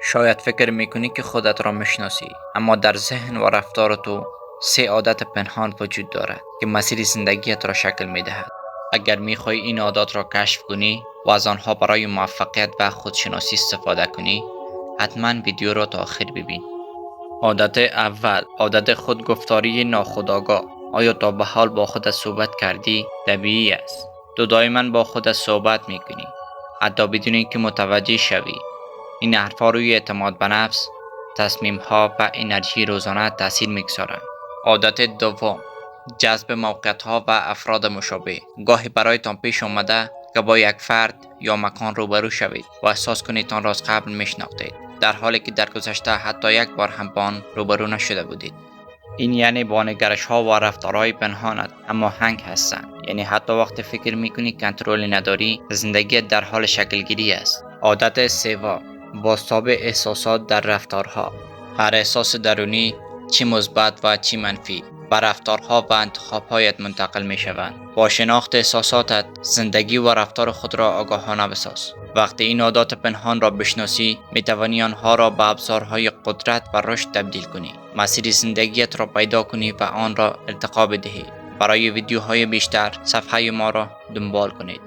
شاید فکر میکنی که خودت را میشناسی، اما در ذهن و رفتار تو سه عادت پنهان وجود دارد که مسیر زندگیت را شکل میدهد. اگر میخوای این عادات را کشف کنی و از آنها برای موفقیت و خودشناسی استفاده کنی، حتما ویدیو را تا آخر ببین. عادت اول، عادت خودگفتاری ناخودآگاه. آیا تا به حال با خودت صحبت کردی؟ طبیعی است. تو دائما با خودت صحبت میکنی، حتی بدون اینکه متوجه شوی. این حرفا روی اعتماد به نفس، تصمیم ها و انرژی روزانه تاثیر میگذارند. عادت دوم، جذب موقعیت ها و افراد مشابه. گاهی برایتان پیش آمده که با یک فرد یا مکان روبرو شوید و احساس کنید آن را از قبل میشناختید، در حالی که در گذشته حتی یک بار هم با آن روبرو نشده بودید. این یعنی با نگرش ها و رفتارهای پنهانت اما هنگ هستند. یعنی حتی وقت فکر میکنی کنترل نداری، زندگیت در حال شکلگیری است. عادت سوم، بازتاب احساسات در رفتارها. هر احساس درونی، چی مثبت و چی منفی، به رفتارها و انتخابهایت منتقل می شوند. با شناخت احساساتت، زندگی و رفتار خود را آگاهانه بساز. وقتی این عادات پنهان را بشناسی، می توانی آنها را به ابزارهای قدرت و رشد تبدیل کنی. مسیر زندگیت را پیدا کنی و آن را ارتقا بدهی. برای ویدیوهای بیشتر، صفحه ما را دنبال کنید.